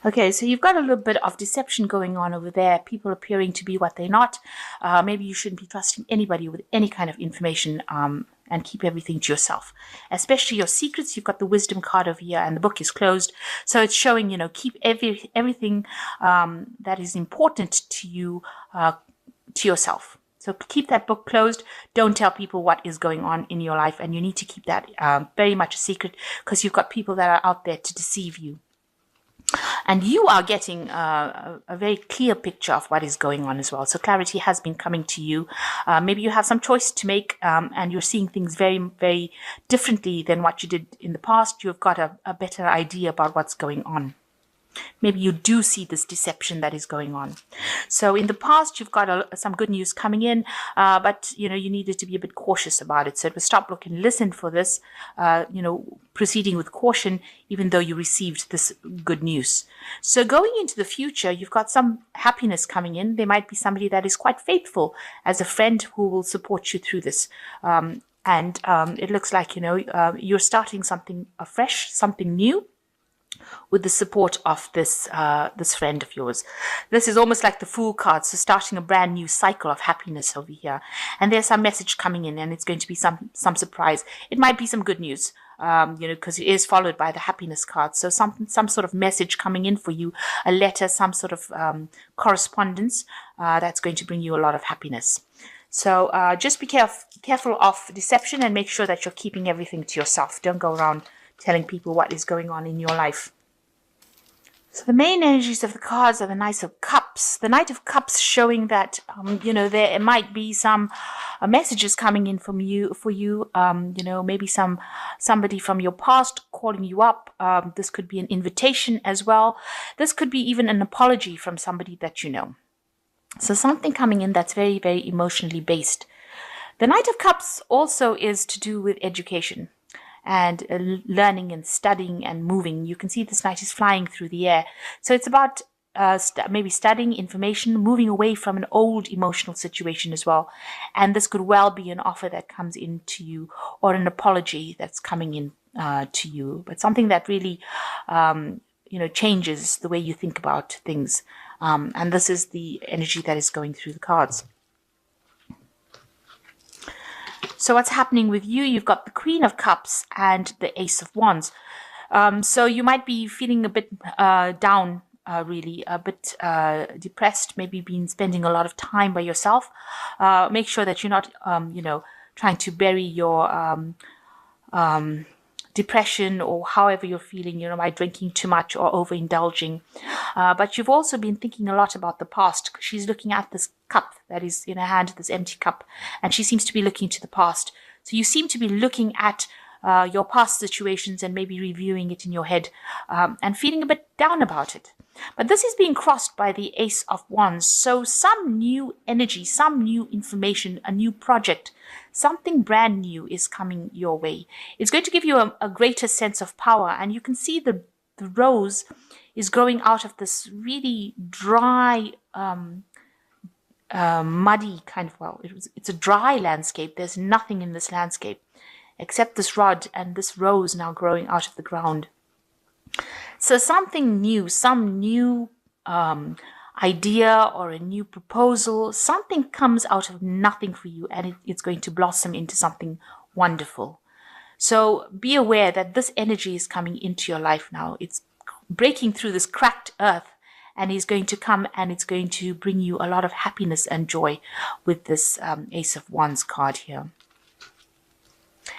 Okay, so you've got a little bit of deception going on over there, people appearing to be what they're not. Maybe you shouldn't be trusting anybody with any kind of information, and keep everything to yourself, especially your secrets. You've got the wisdom card over here, and the book is closed. So it's showing, keep everything that is important to you to yourself. So keep that book closed. Don't tell people what is going on in your life, and you need to keep that very much a secret, because you've got people that are out there to deceive you. And you are getting a very clear picture of what is going on as well. So clarity has been coming to you. Maybe you have some choice to make, and you're seeing things very, very differently than what you did in the past. You've got a better idea about what's going on. Maybe you do see this deception that is going on. So in the past, you've got some good news coming in, but you needed to be a bit cautious about it. So it was stop, look, and listen for this, proceeding with caution, even though you received this good news. So going into the future, you've got some happiness coming in. There might be somebody that is quite faithful as a friend who will support you through this. And it looks like, you're starting something afresh, something new, with the support of this friend of yours. This is almost like the Fool card, so starting a brand new cycle of happiness over here. And there's some message coming in, and it's going to be some surprise. It might be some good news, because it is followed by the happiness card. So some sort of message coming in for you, a letter, some sort of correspondence that's going to bring you a lot of happiness. So just be careful of deception, and make sure that you're keeping everything to yourself. Don't go around telling people what is going on in your life. So the main energies of the cards are the Knight of Cups. The Knight of Cups showing that, there might be some messages coming in for you. Maybe somebody from your past calling you up. This could be an invitation as well. This could be even an apology from somebody that you know. So something coming in that's very, very emotionally based. The Knight of Cups also is to do with education and learning and studying and moving. You can see this knight is flying through the air. So it's about maybe studying information, moving away from an old emotional situation as well. And this could well be an offer that comes in to you, or an apology that's coming in to you, but something that really changes the way you think about things. And this is the energy that is going through the cards. So what's happening with you? You've got the Queen of Cups and the Ace of Wands. So you might be feeling a bit down, really, a bit depressed, maybe spending a lot of time by yourself. Make sure that you're not, trying to bury your depression, or however you're feeling, by drinking too much or overindulging. But you've also been thinking a lot about the past. She's looking at this cup that is in her hand, this empty cup, and she seems to be looking to the past. So you seem to be looking at your past situations and maybe reviewing it in your head, and feeling a bit down about it. But this is being crossed by the Ace of Wands. So some new energy, some new information, a new project, something brand new is coming your way. It's going to give you a greater sense of power. And you can see the rose is growing out of this really dry, muddy kind of, it's a dry landscape. There's nothing in this landscape except this rod and this rose now growing out of the ground. So something new, some new idea or a new proposal, something comes out of nothing for you, and it's going to blossom into something wonderful. So be aware that this energy is coming into your life now. It's breaking through this cracked earth, and is going to come, and it's going to bring you a lot of happiness and joy with this Ace of Wands card here.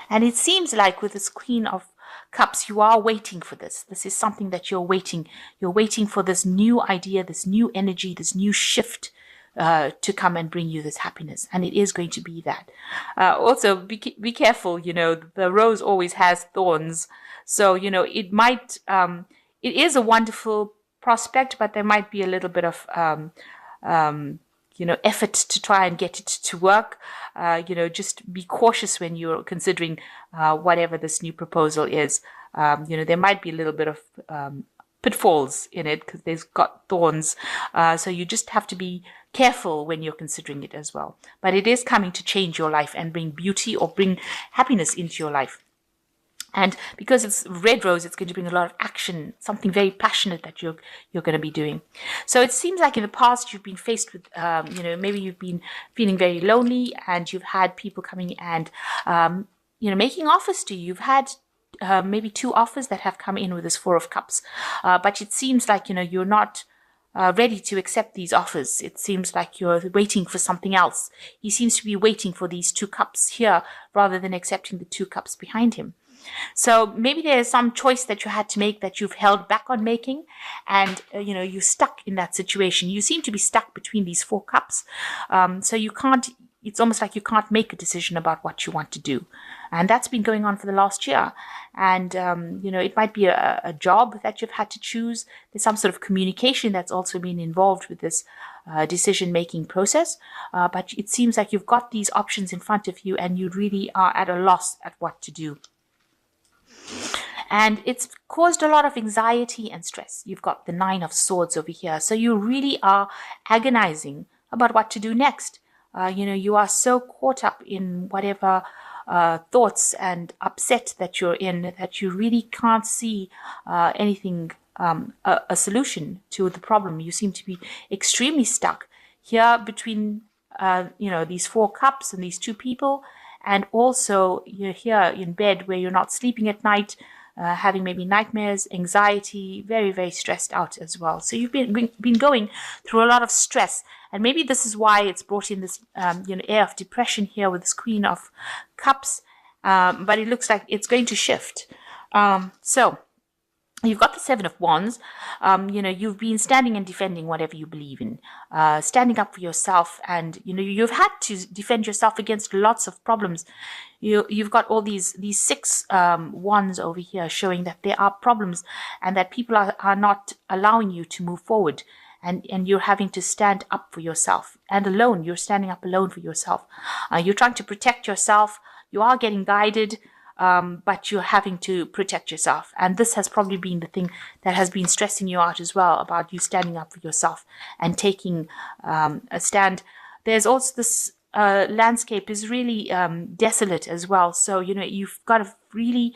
And it seems like with this Queen of Cups, you are waiting for this. This is something that you're waiting. You're waiting for this new idea, this new energy, this new shift to come and bring you this happiness. And it is going to be that. Also, be careful, the rose always has thorns. So, it might, it is a wonderful prospect, but there might be a little bit of effort to try and get it to work. Just be cautious when you're considering whatever this new proposal is. There might be a little bit of pitfalls in it because there's got thorns. So you just have to be careful when you're considering it as well. But it is coming to change your life and bring beauty or bring happiness into your life. And because it's red rose, it's going to bring a lot of action, something very passionate that you're going to be doing. So it seems like in the past you've been faced with, maybe you've been feeling very lonely, and you've had people coming and, making offers to you. You've had maybe 2 offers that have come in with this 4 of Cups, but it seems like you're not ready to accept these offers. It seems like you're waiting for something else. He seems to be waiting for these 2 cups here rather than accepting the 2 cups behind him. So maybe there's some choice that you had to make that you've held back on making, and you're stuck in that situation. You seem to be stuck between these 4 cups, so you can't. It's almost like you can't make a decision about what you want to do, and that's been going on for the last year. And it might be a job that you've had to choose. There's some sort of communication that's also been involved with this decision-making process, but it seems like you've got these options in front of you, and you really are at a loss at what to do. And it's caused a lot of anxiety and stress. You've got the 9 of Swords over here. So you really are agonizing about what to do next. You are so caught up in whatever thoughts and upset that you're in that you really can't see anything, a solution to the problem. You seem to be extremely stuck here between, these 4 cups and these 2 people. And also you're here in bed where you're not sleeping at night, having maybe nightmares, anxiety, very, very stressed out as well. So you've been going through a lot of stress. And maybe this is why it's brought in this, air of depression here with this Queen of Cups. But it looks like it's going to shift. So you've got the 7 of Wands. You've been standing and defending whatever you believe in, standing up for yourself, and you've had to defend yourself against lots of problems. You've got all these 6 wands over here showing that there are problems and that people are not allowing you to move forward, and you're having to stand up for yourself, and alone. You're standing up alone for yourself. You're trying to protect yourself. You are getting guided. But you're having to protect yourself. And this has probably been the thing that has been stressing you out as well, about you standing up for yourself and taking a stand. There's also this landscape is really desolate as well. So, you've got a really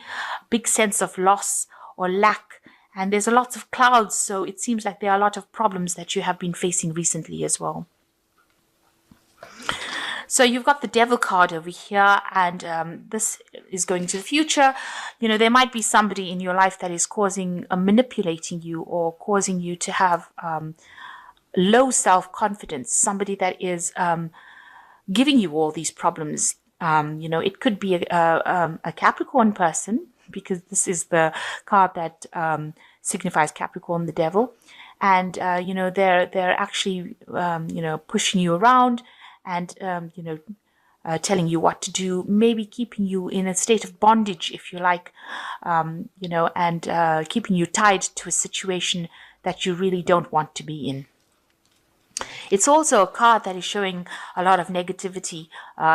big sense of loss or lack. And there's a lot of clouds. So it seems like there are a lot of problems that you have been facing recently as well. So you've got the Devil card over here, and this is going to the future. There might be somebody in your life that is manipulating you, or causing you to have low self-confidence, somebody that is giving you all these problems. It could be a Capricorn person, because this is the card that signifies Capricorn, the Devil. And, they're actually, pushing you around, and, telling you what to do, maybe keeping you in a state of bondage, if you like, and keeping you tied to a situation that you really don't want to be in. It's also a card that is showing a lot of negativity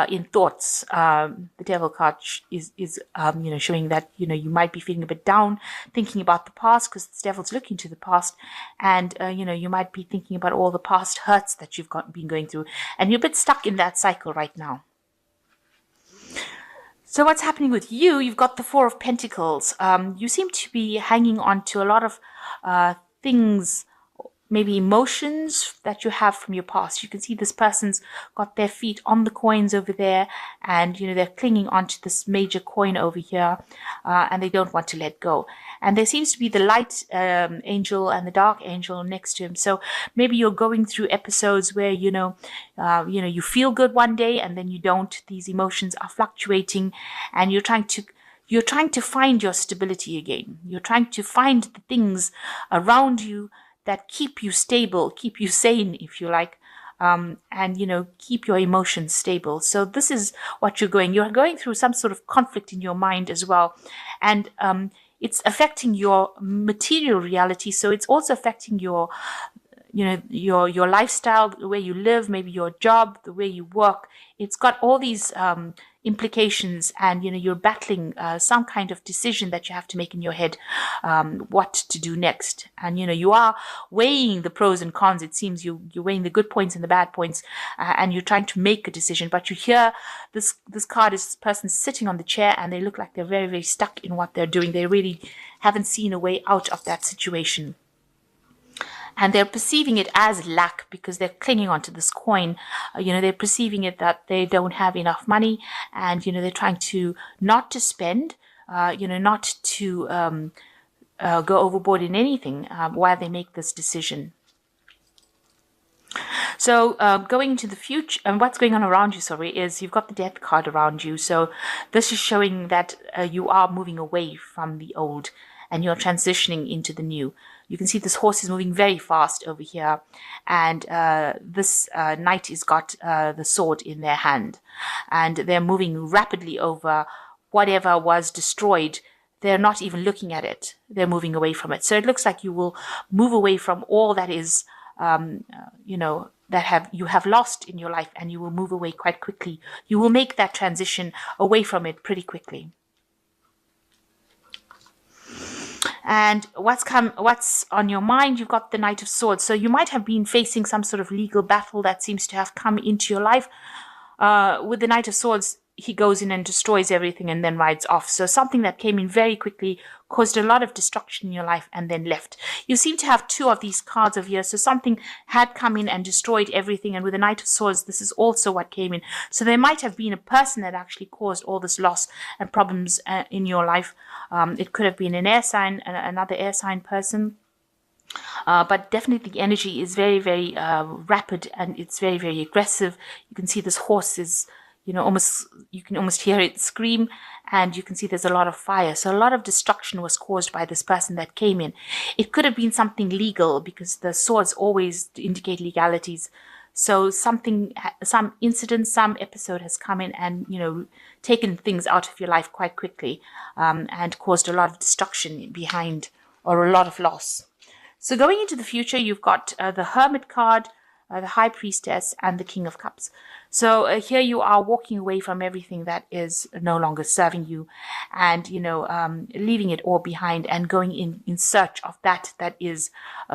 in thoughts. The Devil card is showing that, you might be feeling a bit down, thinking about the past, because the Devil's looking to the past. And, you might be thinking about all the past hurts that you've been going through. And you're a bit stuck in that cycle right now. So what's happening with you? You've got the 4 of Pentacles. You seem to be hanging on to a lot of things, maybe emotions that you have from your past. You can see this person's got their feet on the coins over there, and they're clinging onto this major coin over here, and they don't want to let go. And there seems to be the light angel and the dark angel next to him. So maybe you're going through episodes where you feel good one day and then you don't. These emotions are fluctuating, and you're trying to find your stability again. You're trying to find the things around you that keep you stable, keep you sane, if you like, and, keep your emotions stable. So this is what you're going through some sort of conflict in your mind as well. And it's affecting your material reality. So it's also affecting your lifestyle, the way you live, maybe your job, the way you work. It's got all these implications, and you're battling some kind of decision that you have to make in your head, what to do next. And you are weighing the pros and cons. It seems you're weighing the good points and the bad points, and you're trying to make a decision. But you hear this card is this person sitting on the chair, and they look like they're very, very stuck in what they're doing. They really haven't seen a way out of that situation. And they're perceiving it as lack because they're clinging onto this coin. They're perceiving it that they don't have enough money, and they're trying to not to spend, not to go overboard in anything while they make this decision. So going into the future, and what's going on around you, is you've got the Death card around you. So this is showing that you are moving away from the old and you're transitioning into the new. You can see this horse is moving very fast over here, and this knight has got the sword in their hand, and they're moving rapidly over whatever was destroyed. They're not even looking at it. They're moving away from it. So it looks like you will move away from all that is, that you have lost in your life, and you will move away quite quickly. You will make that transition away from it pretty quickly. And what's on your mind? You've got the Knight of Swords. So you might have been facing some sort of legal battle that seems to have come into your life. With the Knight of Swords, he goes in and destroys everything and then rides off. So something that came in very quickly, caused a lot of destruction in your life, and then left. You seem to have two of these cards over here. So something had come in and destroyed everything. And with the Knight of Swords, this is also what came in. So there might have been a person that actually caused all this loss and problems in your life. It could have been an air sign, another air sign person. But definitely the energy is very, very rapid, and it's very, very aggressive. You can see this horse is, you can almost hear it scream, and you can see there's a lot of fire. So a lot of destruction was caused by this person that came in. It could have been something legal, because the swords always indicate legalities. So some incident, some episode has come in and, taken things out of your life quite quickly, and caused a lot of destruction behind, or a lot of loss. So going into the future, you've got the Hermit card, the High Priestess, and the King of Cups. So here you are walking away from everything that is no longer serving you, and leaving it all behind and going in search of that is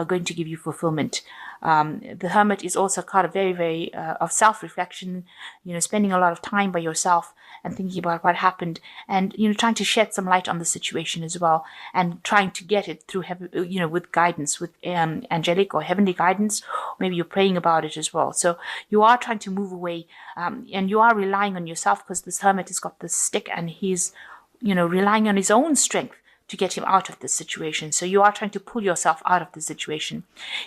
going to give you fulfillment. The Hermit is also a card of very, very of self-reflection, spending a lot of time by yourself and thinking about what happened, and trying to shed some light on the situation as well, and trying to get it through with guidance, with angelic or heavenly guidance. Maybe you're praying about it as well. So you are trying to move away, and you are relying on yourself, because this Hermit has got this stick, and he's relying on his own strength to get him out of this situation. So you are trying to pull yourself out of the situation.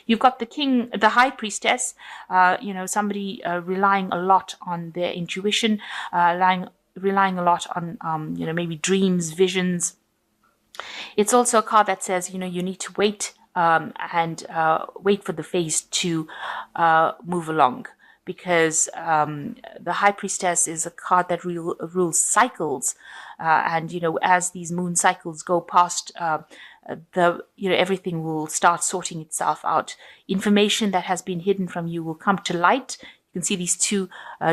You've got the High Priestess, somebody relying a lot on their intuition, relying a lot on, maybe dreams, visions. It's also a card that says, you need to wait, and wait for the phase to move along. Because the High Priestess is a card that rules cycles, and as these moon cycles go past, everything will start sorting itself out. Information that has been hidden from you will come to light. You can see these two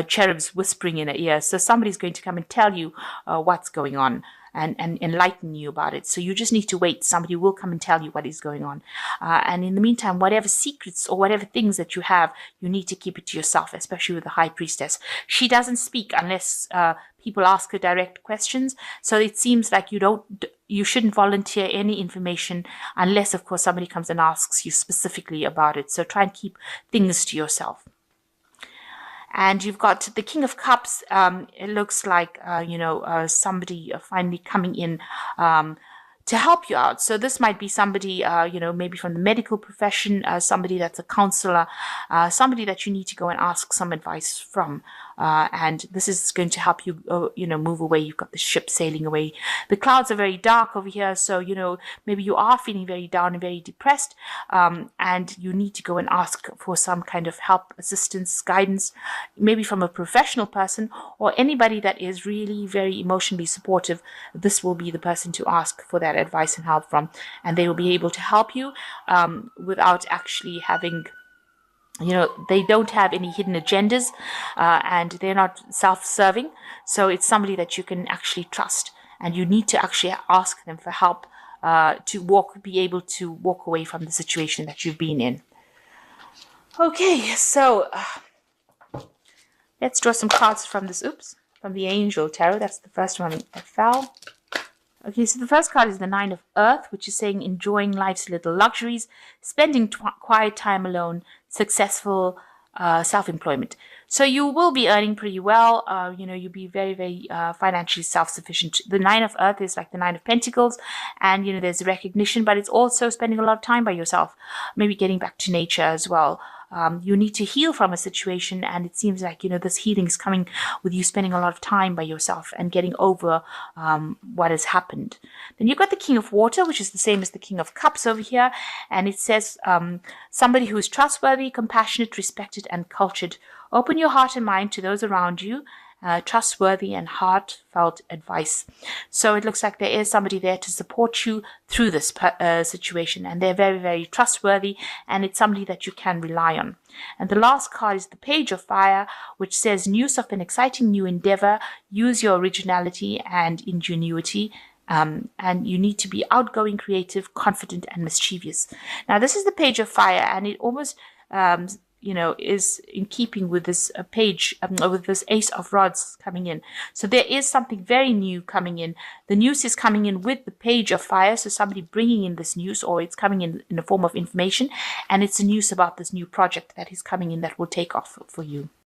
cherubs whispering in her ear. So somebody's going to come and tell you what's going on, and enlighten you about it. So you just need to wait. Somebody will come and tell you what is going on. And in the meantime, whatever secrets or whatever things that you have, you need to keep it to yourself, especially with the High Priestess. She doesn't speak unless people ask her direct questions. So it seems like you shouldn't volunteer any information unless, of course, somebody comes and asks you specifically about it. So try and keep things to yourself. And you've got the King of Cups. It looks like, somebody finally coming in to help you out. So this might be somebody, maybe from the medical profession, somebody that's a counselor, somebody that you need to go and ask some advice from. And this is going to help you, move away. You've got the ship sailing away. The clouds are very dark over here. So, maybe you are feeling very down and very depressed. And you need to go and ask for some kind of help, assistance, guidance, maybe from a professional person or anybody that is really very emotionally supportive. This will be the person to ask for that advice and help from. And they will be able to help you without actually having they don't have any hidden agendas, and they're not self-serving. So it's somebody that you can actually trust, and you need to actually ask them for help to be able to walk away from the situation that you've been in. Okay, so let's draw some cards from from the Angel Tarot. That's the first one that fell. Okay, so the first card is the Nine of Earth, which is saying enjoying life's little luxuries, spending quiet time alone, successful self-employment. So you will be earning pretty well. You'll be very, very financially self-sufficient. The Nine of Earth is like the Nine of Pentacles, and there's recognition, but it's also spending a lot of time by yourself, maybe getting back to nature as well. You need to heal from a situation, and it seems like this healing is coming with you spending a lot of time by yourself and getting over what has happened. Then you've got the King of Water, which is the same as the King of Cups over here, and it says somebody who is trustworthy, compassionate, respected, and cultured. Open your heart and mind to those around you. Trustworthy and heartfelt advice. So it looks like there is somebody there to support you through this situation, and they're very, very trustworthy, and it's somebody that you can rely on. And the last card is the Page of Fire, which says news of an exciting new endeavor. Use your originality and ingenuity. And you need to be outgoing, creative, confident, and mischievous. Now, this is the Page of Fire, and it almost is in keeping with this page, with this Ace of Rods coming in. So there is something very new coming in. The news is coming in with the Page of Fire, so somebody bringing in this news, or it's coming in the form of information, and it's a news about this new project that is coming in that will take off for you.